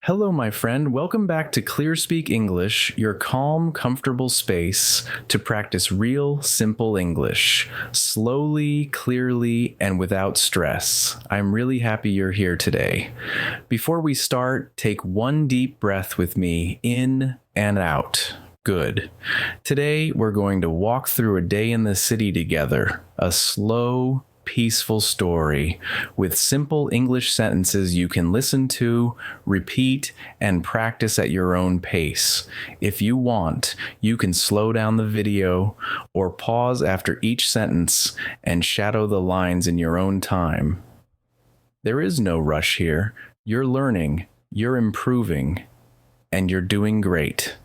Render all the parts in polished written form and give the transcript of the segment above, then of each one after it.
Hello, my friend. Welcome back to ClearSpeak English, your calm, comfortable space to practice real, simple English, slowly, clearly, and without stress. I'm really happy you're here today. Before we start, take one deep breath with me, in and out. Good. Today, we're going to walk through a day in the city together, a slow, peaceful story with simple English sentences you can listen to, repeat, and practice at your own pace. If you want, you can slow down the video or pause after each sentence and shadow the lines in your own time. There is no rush here. You're learning, you're improving, and you're doing great.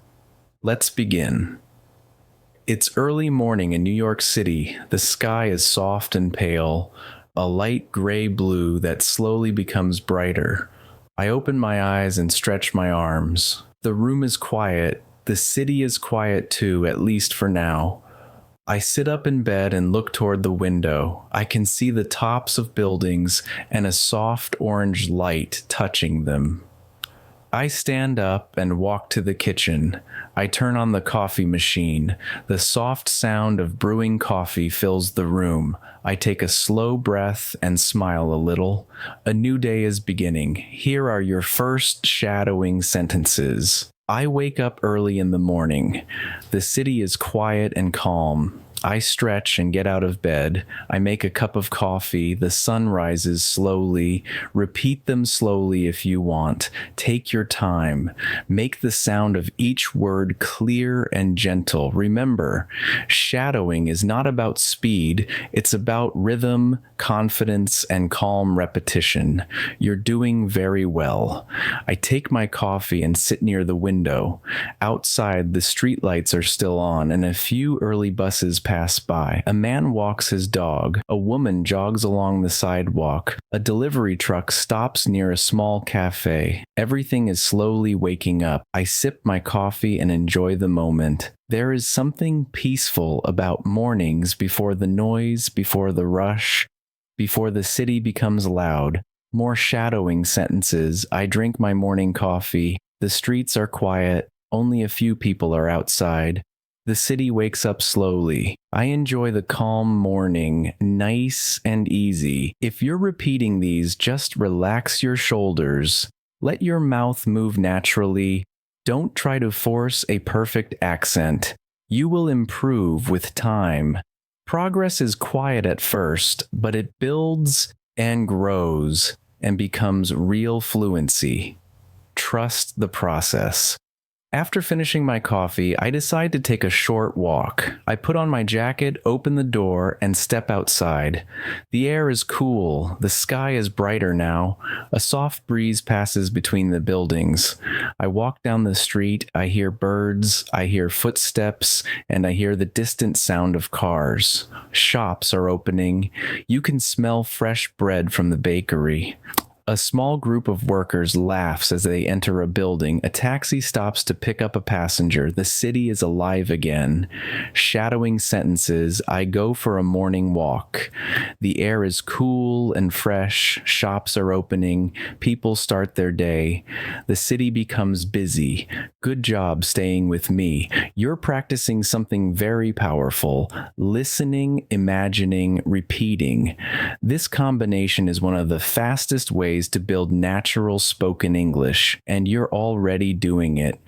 Let's begin. It's early morning in New York City. The sky is soft and pale, a light gray blue that slowly becomes brighter. I open my eyes and stretch my arms. The room is quiet. The city is quiet too, at least for now. I sit up in bed and look toward the window. I can see the tops of buildings and a soft orange light touching them. I stand up and walk to the kitchen. I turn on the coffee machine. The soft sound of brewing coffee fills the room. I take a slow breath and smile a little. A new day is beginning. Here are your first shadowing sentences. I wake up early in the morning. The city is quiet and calm. I stretch and get out of bed. I make a cup of coffee. The sun rises slowly. Repeat them slowly if you want. Take your time. Make the sound of each word clear and gentle. Remember, shadowing is not about speed. It's about rhythm, confidence, and calm repetition. You're doing very well. I take my coffee and sit near the window. Outside, the streetlights are still on, and a few early buses pass by. A man walks his dog. A woman jogs along the sidewalk. A delivery truck stops near a small cafe. Everything is slowly waking up. I sip my coffee and enjoy the moment. There is something peaceful about mornings before the noise, before the rush, before the city becomes loud. More shadowing sentences. I drink my morning coffee. The streets are quiet. Only a few people are outside. The city wakes up slowly. I enjoy the calm morning, nice and easy. If you're repeating these, just relax your shoulders. Let your mouth move naturally. Don't try to force a perfect accent. You will improve with time. Progress is quiet at first, but it builds and grows and becomes real fluency. Trust the process. After finishing my coffee, I decide to take a short walk. I put on my jacket, open the door, and step outside. The air is cool. The sky is brighter now. A soft breeze passes between the buildings. I walk down the street. I hear birds. I hear footsteps, and I hear the distant sound of cars. Shops are opening. You can smell fresh bread from the bakery. A small group of workers laughs as they enter a building. A taxi stops to pick up a passenger. The city is alive again. Shadowing sentences. I go for a morning walk. The air is cool and fresh. Shops are opening. People start their day. The city becomes busy. Good job staying with me. You're practicing something very powerful. Listening, imagining, repeating. This combination is one of the fastest ways to build natural spoken English, and you're already doing it.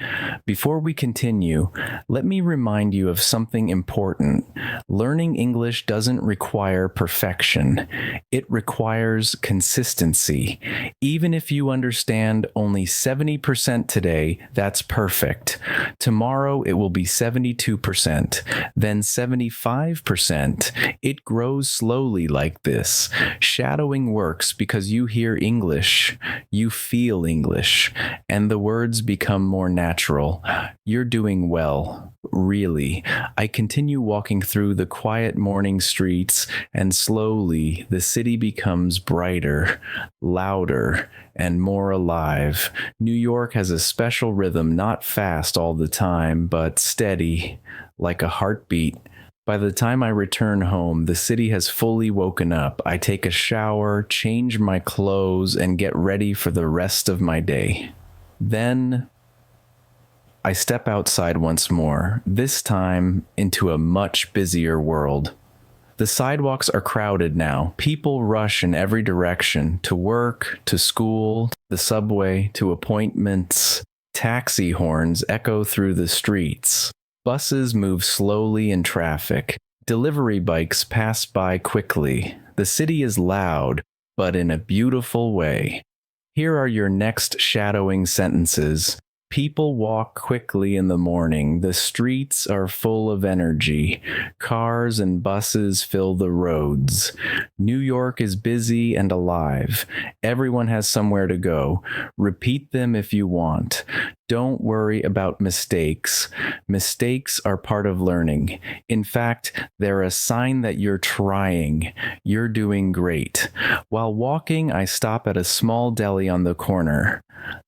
Before we continue, let me remind you of something important. Learning English doesn't require perfection. It requires consistency. Even if you understand only 70% today, that's perfect. Tomorrow it will be 72%, then 75%. It grows slowly like this. Shadowing works because you hear English, you feel English, and the words become more natural. You're doing well, really. I continue walking through the quiet morning streets, and slowly the city becomes brighter, louder, and more alive. New York has a special rhythm, not fast all the time, but steady, like a heartbeat. By the time I return home, the city has fully woken up. I take a shower, change my clothes, and get ready for the rest of my day. Then I step outside once more, this time into a much busier world. The sidewalks are crowded now. People rush in every direction, to work, to school, the subway, to appointments. Taxi horns echo through the streets. Buses move slowly in traffic. Delivery bikes pass by quickly. The city is loud, but in a beautiful way. Here are your next shadowing sentences. People walk quickly in the morning. The streets are full of energy. Cars and buses fill the roads. New York is busy and alive. Everyone has somewhere to go. Repeat them if you want. Don't worry about mistakes. Mistakes are part of learning. In fact, they're a sign that you're trying. You're doing great. While walking, I stop at a small deli on the corner.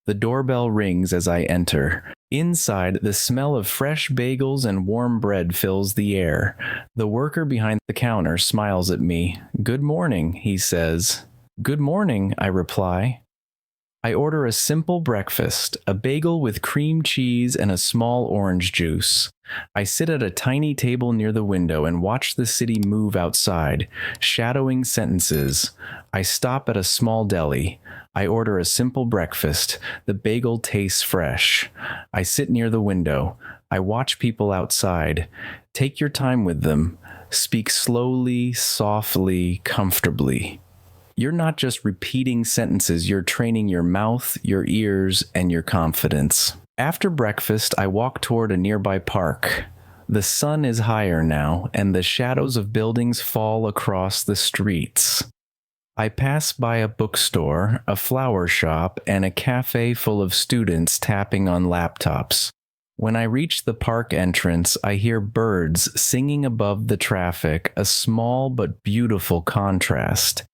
The doorbell rings as I enter. Inside, the smell of fresh bagels and warm bread fills the air. The worker behind the counter smiles at me. "Good morning," he says. "Good morning," I reply. I order a simple breakfast, a bagel with cream cheese and a small orange juice. I sit at a tiny table near the window and watch the city move outside, shadowing sentences. I stop at a small deli. I order a simple breakfast. The bagel tastes fresh. I sit near the window. I watch people outside. Take your time with them. Speak slowly, softly, comfortably. You're not just repeating sentences, you're training your mouth, your ears, and your confidence. After breakfast, I walk toward a nearby park. The sun is higher now, and the shadows of buildings fall across the streets. I pass by a bookstore, a flower shop, and a cafe full of students tapping on laptops. When I reach the park entrance, I hear birds singing above the traffic, a small but beautiful contrast.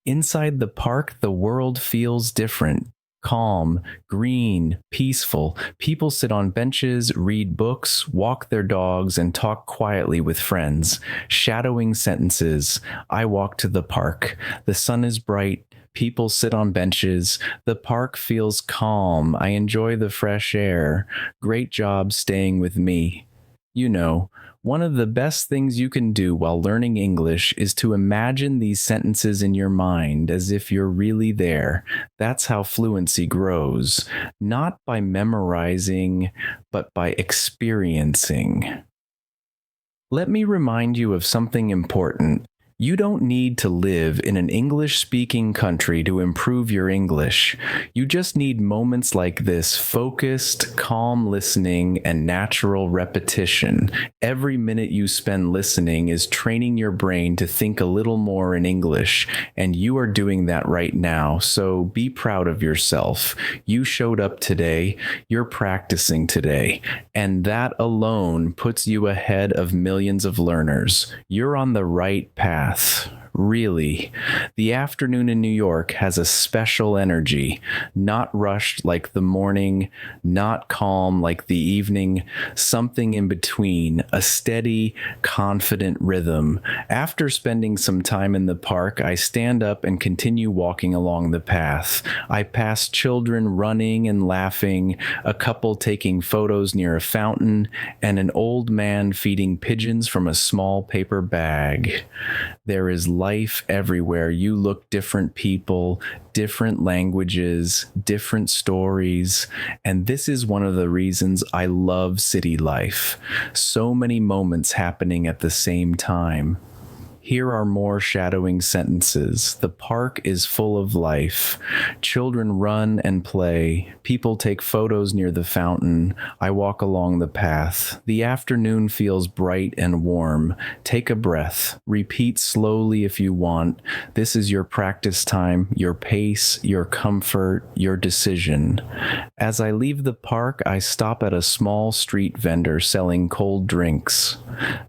Inside the park, the world feels different. Calm, green, peaceful. People sit on benches, read books, walk their dogs, and talk quietly with friends. Shadowing sentences. I walk to the park. The sun is bright. People sit on benches. The park feels calm. I enjoy the fresh air. Great job staying with me. You know, one of the best things you can do while learning English is to imagine these sentences in your mind as if you're really there. That's how fluency grows, not by memorizing, but by experiencing. Let me remind you of something important. You don't need to live in an English-speaking country to improve your English. You just need moments like this, focused, calm listening, and natural repetition. Every minute you spend listening is training your brain to think a little more in English, and you are doing that right now, so be proud of yourself. You showed up today, you're practicing today, and that alone puts you ahead of millions of learners. You're on the right path. Really. The afternoon in New York has a special energy, not rushed like the morning, not calm like the evening, something in between, a steady, confident rhythm. After spending some time in the park, I stand up and continue walking along the path. I pass children running and laughing, a couple taking photos near a fountain, and an old man feeding pigeons from a small paper bag. There is life everywhere. You look different people, different languages, different stories. And this is one of the reasons I love city life. So many moments happening at the same time. Here are more shadowing sentences. The park is full of life. Children run and play. People take photos near the fountain. I walk along the path. The afternoon feels bright and warm. Take a breath. Repeat slowly if you want. This is your practice time, your pace, your comfort, your decision. As I leave the park, I stop at a small street vendor selling cold drinks.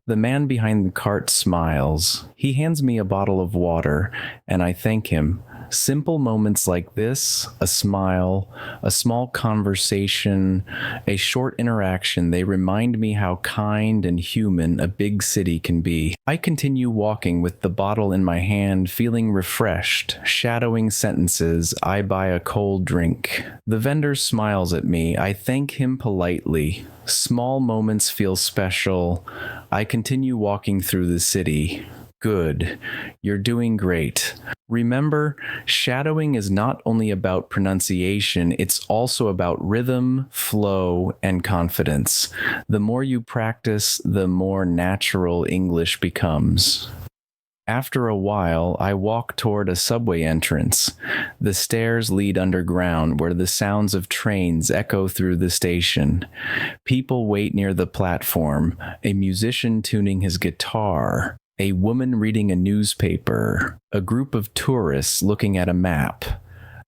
The man behind the cart smiles. He hands me a bottle of water, and I thank him. Simple moments like this, a smile, a small conversation, a short interaction, they remind me how kind and human a big city can be. I continue walking with the bottle in my hand, feeling refreshed, shadowing sentences. I buy a cold drink. The vendor smiles at me. I thank him politely. Small moments feel special. I continue walking through the city. Good. You're doing great. Remember, shadowing is not only about pronunciation, it's also about rhythm, flow, and confidence. The more you practice, the more natural English becomes. After a while, I walk toward a subway entrance. The stairs lead underground, where the sounds of trains echo through the station. People wait near the platform, a musician tuning his guitar, a woman reading a newspaper, a group of tourists looking at a map.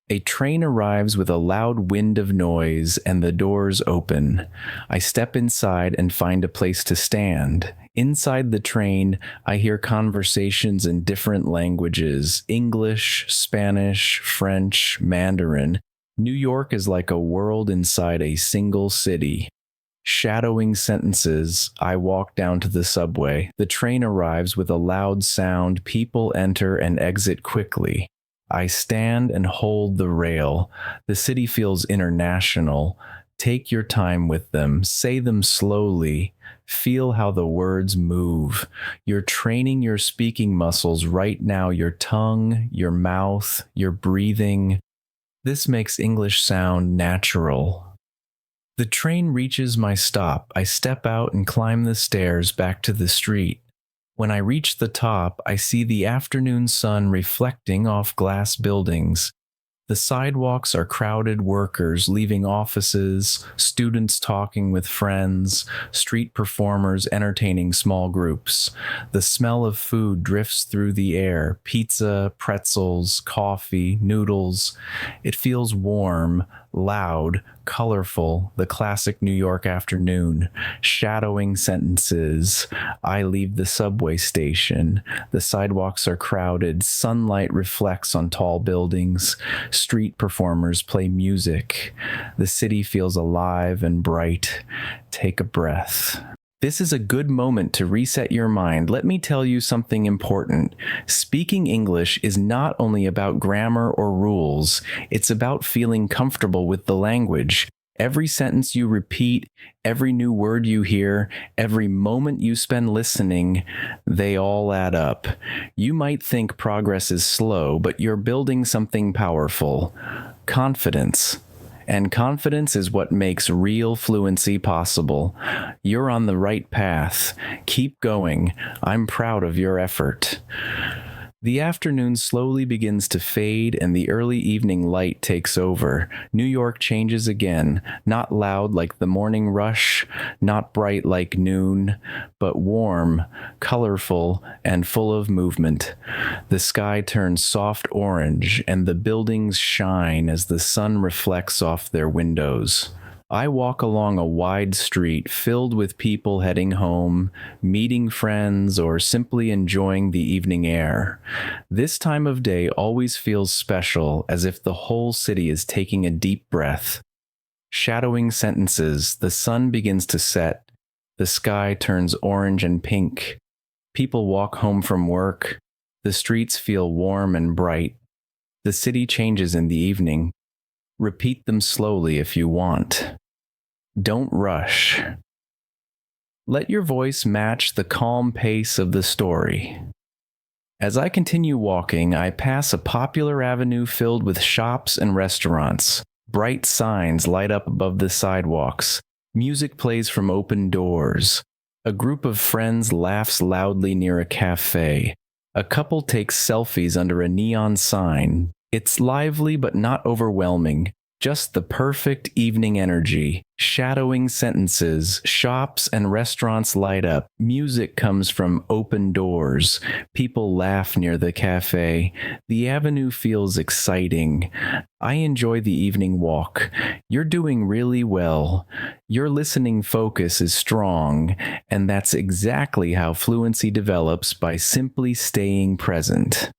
A train arrives with a loud wind of noise, and the doors open. I step inside and find a place to stand. Inside the train, I hear conversations in different languages: English, Spanish, French, Mandarin. New York is like a world inside a single city. Shadowing sentences, I walk down to the subway. The train arrives with a loud sound. People enter and exit quickly. I stand and hold the rail. The city feels international. Take your time with them. Say them slowly. Feel how the words move. You're training your speaking muscles right now, your tongue, your mouth, your breathing. This makes English sound natural. The train reaches my stop. I step out and climb the stairs back to the street. When I reach the top, I see the afternoon sun reflecting off glass buildings. The sidewalks are crowded, workers leaving offices, students talking with friends, street performers entertaining small groups. The smell of food drifts through the air: pizza, pretzels, coffee, noodles. It feels warm, loud, colorful, the classic New York afternoon. Shadowing sentences. I leave the subway station. The sidewalks are crowded. Sunlight reflects on tall buildings. Street performers play music. The city feels alive and bright. Take a breath. This is a good moment to reset your mind. Let me tell you something important. Speaking English is not only about grammar or rules, it's about feeling comfortable with the language. Every sentence you repeat, every new word you hear, every moment you spend listening, they all add up. You might think progress is slow, but you're building something powerful: confidence. And confidence is what makes real fluency possible. You're on the right path. Keep going. I'm proud of your effort. The afternoon slowly begins to fade, and the early evening light takes over. New York changes again, not loud like the morning rush, not bright like noon, but warm, colorful, and full of movement. The sky turns soft orange, and the buildings shine as the sun reflects off their windows. I walk along a wide street filled with people heading home, meeting friends, or simply enjoying the evening air. This time of day always feels special, as if the whole city is taking a deep breath. Shadowing sentences, the sun begins to set. The sky turns orange and pink. People walk home from work. The streets feel warm and bright. The city changes in the evening. Repeat them slowly if you want. Don't rush. Let your voice match the calm pace of the story. As I continue walking, I pass a popular avenue filled with shops and restaurants. Bright signs light up above the sidewalks. Music plays from open doors. A group of friends laughs loudly near a cafe. A couple takes selfies under a neon sign. It's lively but not overwhelming. Just the perfect evening energy. Shadowing sentences, shops and restaurants light up. Music comes from open doors. People laugh near the cafe. The avenue feels exciting. I enjoy the evening walk. You're doing really well. Your listening focus is strong, and that's exactly how fluency develops, by simply staying present.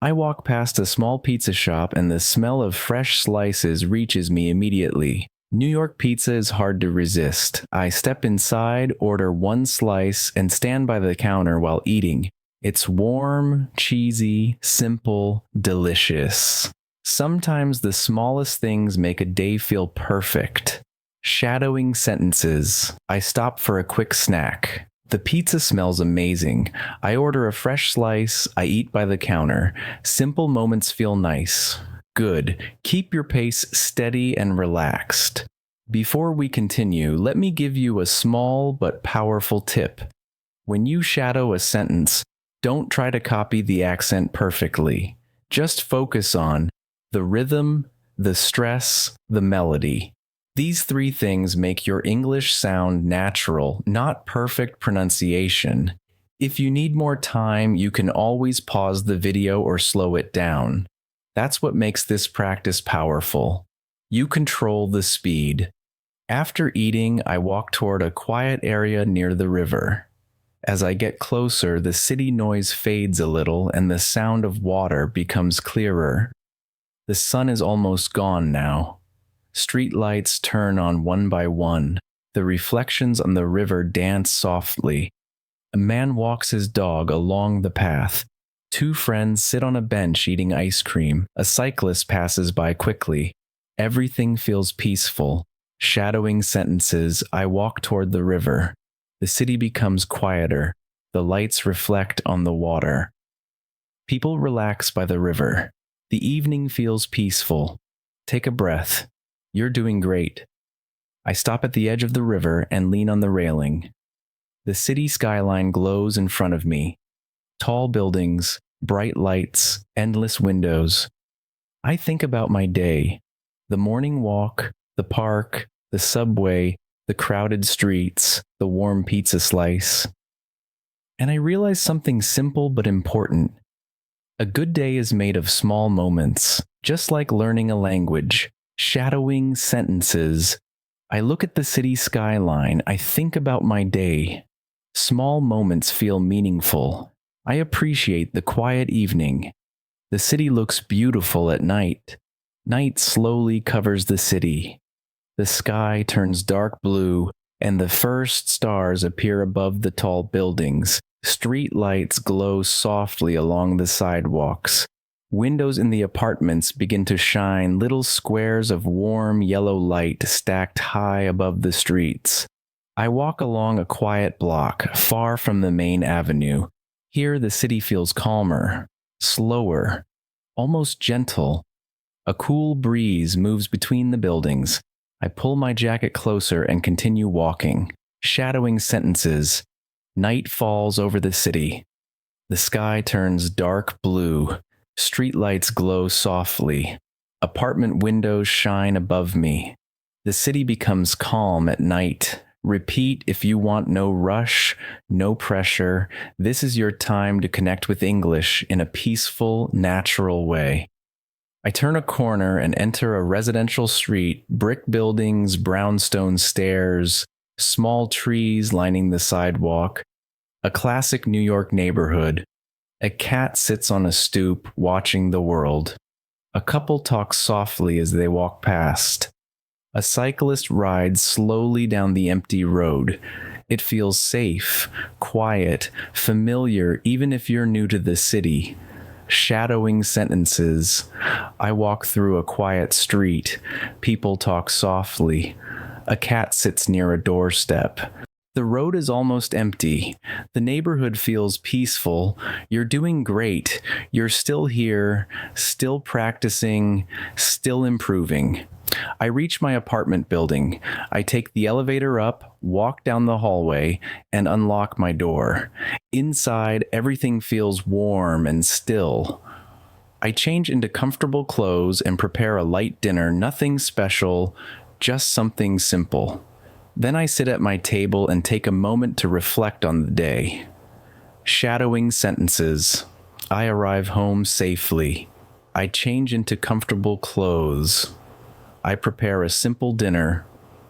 I walk past a small pizza shop and the smell of fresh slices reaches me immediately. New York pizza is hard to resist. I step inside, order one slice, and stand by the counter while eating. It's warm, cheesy, simple, delicious. Sometimes the smallest things make a day feel perfect. Shadowing sentences. I stop for a quick snack. The pizza smells amazing. I order a fresh slice. I eat by the counter. Simple moments feel nice. Good. Keep your pace steady and relaxed. Before we continue, let me give you a small but powerful tip. When you shadow a sentence, don't try to copy the accent perfectly. Just focus on the rhythm, the stress, the melody. These three things make your English sound natural, not perfect pronunciation. If you need more time, you can always pause the video or slow it down. That's what makes this practice powerful. You control the speed. After eating, I walk toward a quiet area near the river. As I get closer, the city noise fades a little and the sound of water becomes clearer. The sun is almost gone now. Street lights turn on one by one. The reflections on the river dance softly. A man walks his dog along the path. Two friends sit on a bench eating ice cream. A cyclist passes by quickly. Everything feels peaceful. Shadowing sentences, I walk toward the river. The city becomes quieter. The lights reflect on the water. People relax by the river. The evening feels peaceful. Take a breath. You're doing great. I stop at the edge of the river and lean on the railing. The city skyline glows in front of me. Tall buildings, bright lights, endless windows. I think about my day, the morning walk, the park, the subway, the crowded streets, the warm pizza slice. And I realize something simple but important. A good day is made of small moments, just like learning a language, shadowing sentences. I look at the city skyline, I think about my day. Small moments feel meaningful. I appreciate the quiet evening. The city looks beautiful at night. Night slowly covers the city. The sky turns dark blue, and the first stars appear above the tall buildings. Street lights glow softly along the sidewalks. Windows in the apartments begin to shine little squares of warm yellow light stacked high above the streets. I walk along a quiet block, far from the main avenue. Here the city feels calmer, slower, almost gentle. A cool breeze moves between the buildings. I pull my jacket closer and continue walking, shadowing sentences. Night falls over the city. The sky turns dark blue. Streetlights glow softly. Apartment windows shine above me. The city becomes calm at night. Repeat if you want no rush, no pressure. This is your time to connect with English in a peaceful, natural way. I turn a corner and enter a residential street, brick buildings, brownstone stairs, small trees lining the sidewalk. A classic New York neighborhood. A cat sits on a stoop, watching the world. A couple talks softly as they walk past. A cyclist rides slowly down the empty road. It feels safe, quiet, familiar, even if you're new to the city. Shadowing sentences. I walk through a quiet street. People talk softly. A cat sits near a doorstep. The road is almost empty. The neighborhood feels peaceful. You're doing great. You're still here, still practicing, still improving. I reach my apartment building. I take the elevator up, walk down the hallway, and unlock my door. Inside, everything feels warm and still. I change into comfortable clothes and prepare a light dinner, nothing special, just something simple. Then I sit at my table and take a moment to reflect on the day. Shadowing sentences. I arrive home safely. I change into comfortable clothes. I prepare a simple dinner.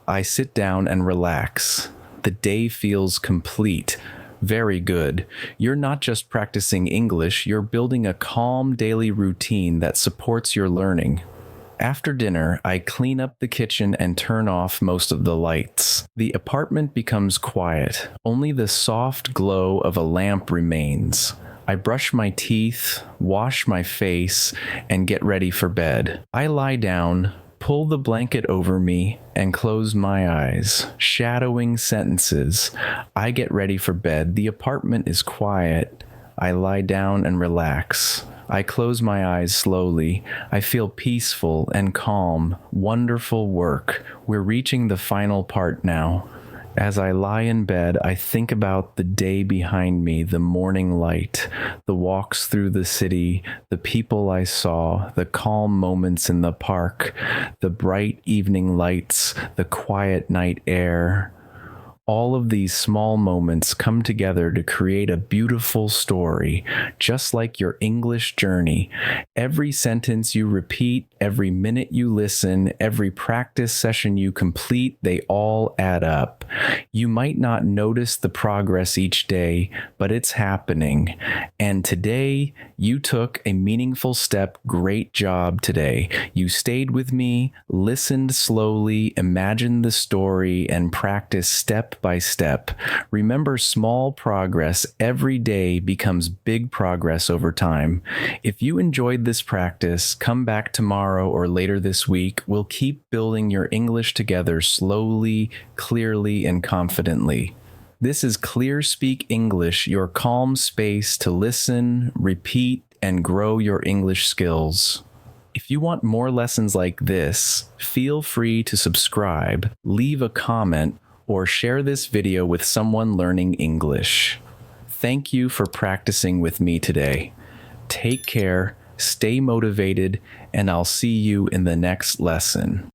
I sit down and relax. The day feels complete. Very good. You're not just practicing English, you're building a calm daily routine that supports your learning. After dinner, I clean up the kitchen and turn off most of the lights. The apartment becomes quiet. Only the soft glow of a lamp remains. I brush my teeth, wash my face, and get ready for bed. I lie down, pull the blanket over me, and close my eyes. Shadowing sentences. I get ready for bed. The apartment is quiet. I lie down and relax. I close my eyes slowly. I feel peaceful and calm. Wonderful work. We're reaching the final part now. As I lie in bed, I think about the day behind me, the morning light, the walks through the city, the people I saw, the calm moments in the park, the bright evening lights, the quiet night air. All of these small moments come together to create a beautiful story, just like your English journey. Every sentence you repeat, every minute you listen, every practice session you complete, they all add up. You might not notice the progress each day, but it's happening. And today, you took a meaningful step. Great job today. You stayed with me, listened slowly, imagined the story, and practiced step by step. Remember, small progress every day becomes big progress over time. If you enjoyed this practice, come back tomorrow or later this week. We'll keep building your English together slowly, clearly, and confidently. This is ClearSpeak English, your calm space to listen, repeat, and grow your English skills. If you want more lessons like this, feel free to subscribe, leave a comment, or share this video with someone learning English. Thank you for practicing with me today. Take care, stay motivated, and I'll see you in the next lesson.